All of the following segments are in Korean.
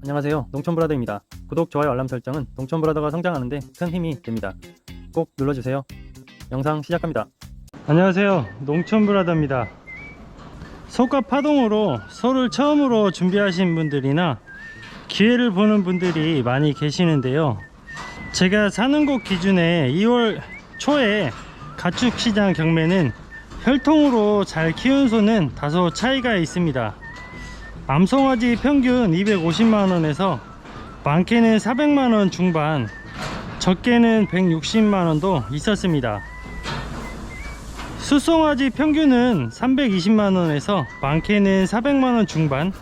안녕하세요, 농촌브라더입니다. 구독, 좋아요, 알람 설정은 농촌브라더가 성장하는데 큰 힘이 됩니다. 꼭 눌러주세요. 영상 시작합니다. 안녕하세요, 농촌브라더입니다. 소가 파동으로 소를 처음으로 준비하신 분들이나 기회를 보는 분들이 많이 계시는데요, 제가 사는 곳 기준에 2월 초에 가축시장 경매는 혈통으로 잘 키운 소는 다소 차이가 있습니다. 암송아지 평균 250만원에서 많게는 400만원 중반, 적게는 160만원도 있었습니다. 숫송아지 평균은 320만원에서 많게는 400만원 중반,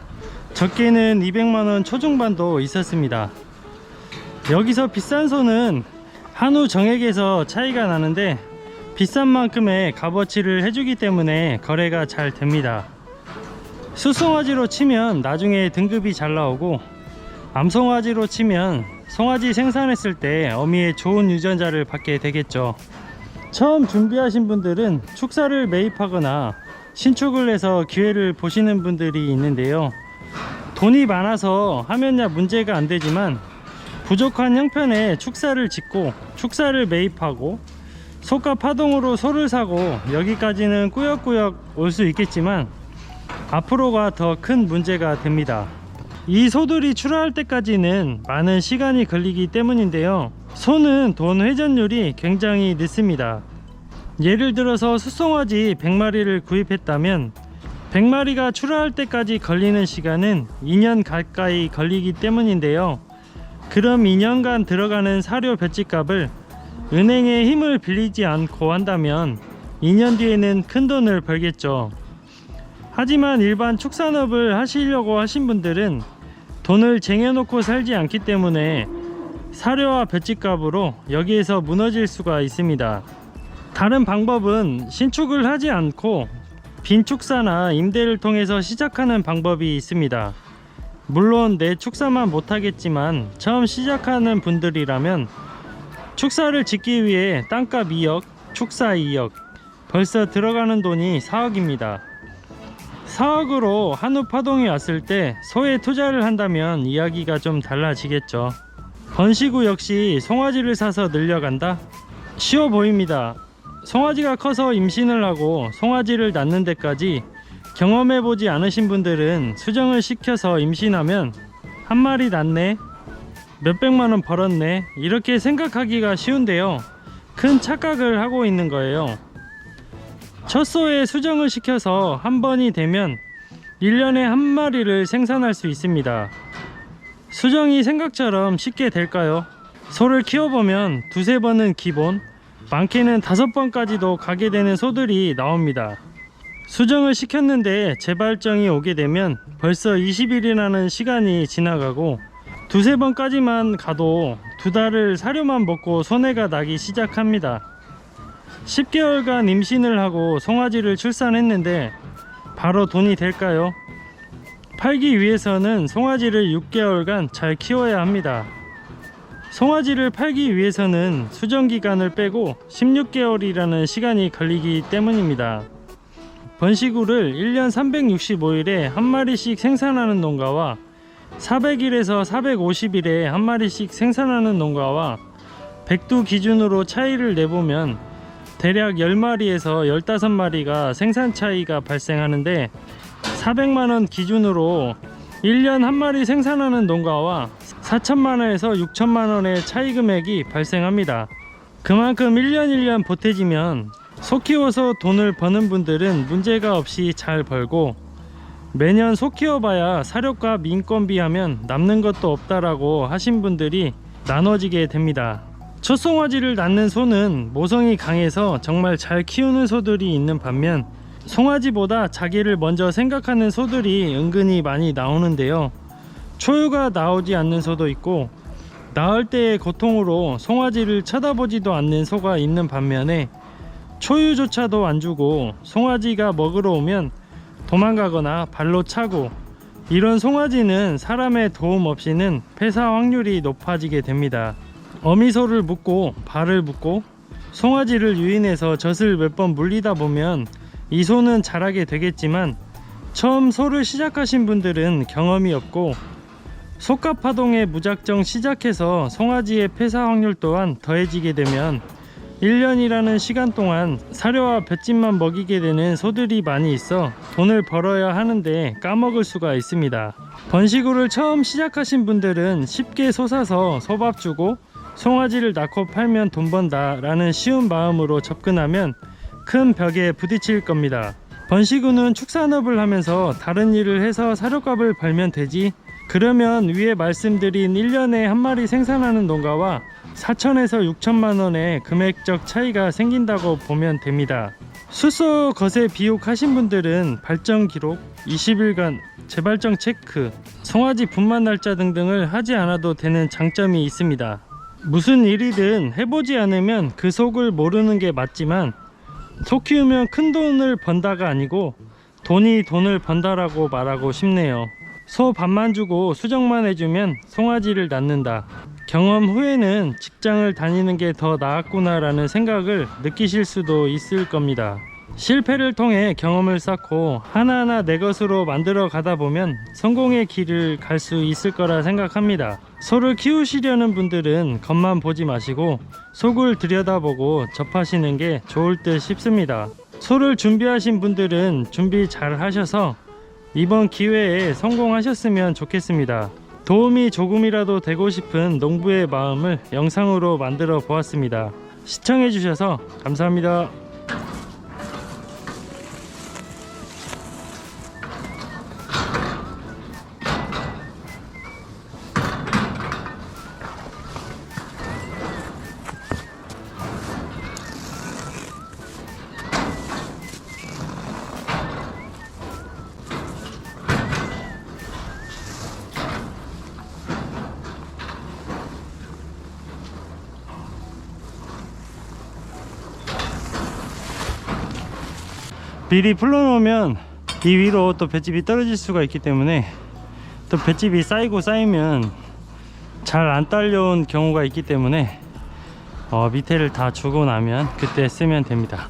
적게는 200만원 초중반도 있었습니다. 여기서 비싼 소는 한우 정액에서 차이가 나는데 비싼 만큼의 값어치를 해주기 때문에 거래가 잘 됩니다. 숫송아지로 치면 나중에 등급이 잘 나오고, 암송아지로 치면 송아지 생산했을 때 어미의 좋은 유전자를 받게 되겠죠. 처음 준비하신 분들은 축사를 매입하거나 신축을 해서 기회를 보시는 분들이 있는데요, 돈이 많아서 하면야 문제가 안 되지만 부족한 형편에 축사를 짓고 축사를 매입하고 소가 파동으로 소를 사고, 여기까지는 꾸역꾸역 올 수 있겠지만 앞으로가 더 큰 문제가 됩니다. 이 소들이 출하할 때까지는 많은 시간이 걸리기 때문인데요, 소는 돈 회전율이 굉장히 늦습니다. 예를 들어서 숫송아지 100마리를 구입했다면 100마리가 출하할 때까지 걸리는 시간은 2년 가까이 걸리기 때문인데요, 그럼 2년간 들어가는 사료 볏짚값을 은행의 힘을 빌리지 않고 한다면 2년 뒤에는 큰 돈을 벌겠죠. 하지만 일반 축산업을 하시려고 하신 분들은 돈을 쟁여놓고 살지 않기 때문에 사료와 볏짚값으로 여기에서 무너질 수가 있습니다. 다른 방법은 신축을 하지 않고 빈축사나 임대를 통해서 시작하는 방법이 있습니다. 물론 내 축사만 못하겠지만 처음 시작하는 분들이라면 축사를 짓기 위해 땅값 2억, 축사 2억, 벌써 들어가는 돈이 4억입니다. 4억으로 한우 파동이 왔을 때 소에 투자를 한다면 이야기가 좀 달라지겠죠. 번시구 역시 송아지를 사서 늘려간다? 쉬워 보입니다. 송아지가 커서 임신을 하고 송아지를 낳는 데까지 경험해보지 않으신 분들은 수정을 시켜서 임신하면 한 마리 낳네, 몇백만원 벌었네, 이렇게 생각하기가 쉬운데요, 큰 착각을 하고 있는 거예요. 첫 소에 수정을 시켜서 한 번이 되면 1년에 한 마리를 생산할 수 있습니다. 수정이 생각처럼 쉽게 될까요? 소를 키워보면 두세 번은 기본, 많게는 5번까지도 가게 되는 소들이 나옵니다. 수정을 시켰는데 재발정이 오게 되면 벌써 20일이라는 시간이 지나가고, 두세 번까지만 가도 2달을 사료만 먹고 손해가 나기 시작합니다. 10개월간 임신을 하고 송아지를 출산했는데 바로 돈이 될까요? 팔기 위해서는 송아지를 6개월간 잘 키워야 합니다. 송아지를 팔기 위해서는 수정기간을 빼고 16개월이라는 시간이 걸리기 때문입니다. 번시구를 1년 365일에 한 마리씩 생산하는 농가와 400일에서 450일에 한 마리씩 생산하는 농가와 백두 기준으로 차이를 내보면 대략 10마리에서 15마리가 생산 차이가 발생하는데, 400만원 기준으로 1년 한 마리 생산하는 농가와 4천만원에서 6천만원의 차이 금액이 발생합니다. 그만큼 1년 보태지면 소 키워서 돈을 버는 분들은 문제가 없이 잘 벌고, 매년 소 키워봐야 사료값 인건비 하면 남는 것도 없다라고 하신 분들이 나눠지게 됩니다. 첫 송아지를 낳는 소는 모성이 강해서 정말 잘 키우는 소들이 있는 반면, 송아지보다 자기를 먼저 생각하는 소들이 은근히 많이 나오는데요, 초유가 나오지 않는 소도 있고 낳을 때의 고통으로 송아지를 쳐다보지도 않는 소가 있는 반면에 초유조차도 안 주고 송아지가 먹으러 오면 도망가거나 발로 차고, 이런 송아지는 사람의 도움 없이는 폐사 확률이 높아지게 됩니다. 어미소를 묶고 발을 묶고 송아지를 유인해서 젖을 몇 번 물리다 보면 이 소는 자라게 되겠지만, 처음 소를 시작하신 분들은 경험이 없고 속갑 파동에 무작정 시작해서 송아지의 폐사 확률 또한 더해지게 되면 1년이라는 시간 동안 사료와 볏짚만 먹이게 되는 소들이 많이 있어 돈을 벌어야 하는데 까먹을 수가 있습니다. 번식우를 처음 시작하신 분들은 쉽게 솟아서 소밥 주고 송아지를 낳고 팔면 돈 번다 라는 쉬운 마음으로 접근하면 큰 벽에 부딪힐 겁니다. 번식우는 축산업을 하면서 다른 일을 해서 사료값을 벌면 되지, 그러면 위에 말씀드린 1년에 한 마리 생산하는 농가와 4천에서 6천만 원의 금액적 차이가 생긴다고 보면 됩니다. 숫소 거세 비육 하신 분들은 발정 기록, 20일간 재발정 체크, 송아지 분만 날짜 등등을 하지 않아도 되는 장점이 있습니다. 무슨 일이든 해보지 않으면 그 속을 모르는 게 맞지만, 소 키우면 큰 돈을 번다가 아니고 돈이 돈을 번다라고 말하고 싶네요. 소 밥만 주고 수정만 해주면 송아지를 낳는다. 경험 후에는 직장을 다니는 게 더 나았구나 라는 생각을 느끼실 수도 있을 겁니다. 실패를 통해 경험을 쌓고 하나하나 내 것으로 만들어 가다 보면 성공의 길을 갈 수 있을 거라 생각합니다. 소를 키우시려는 분들은 겉만 보지 마시고 속을 들여다보고 접하시는 게 좋을 듯 싶습니다. 소를 준비하신 분들은 준비 잘 하셔서 이번 기회에 성공하셨으면 좋겠습니다. 도움이 조금이라도 되고 싶은 농부의 마음을 영상으로 만들어 보았습니다. 시청해 주셔서 감사합니다. 미리 풀어놓으면 이 위로 또 볏짚이 떨어질 수가 있기 때문에, 또 볏짚이 쌓이고 쌓이면 잘 안 딸려온 경우가 있기 때문에 밑에를 다 주고 나면 그때 쓰면 됩니다.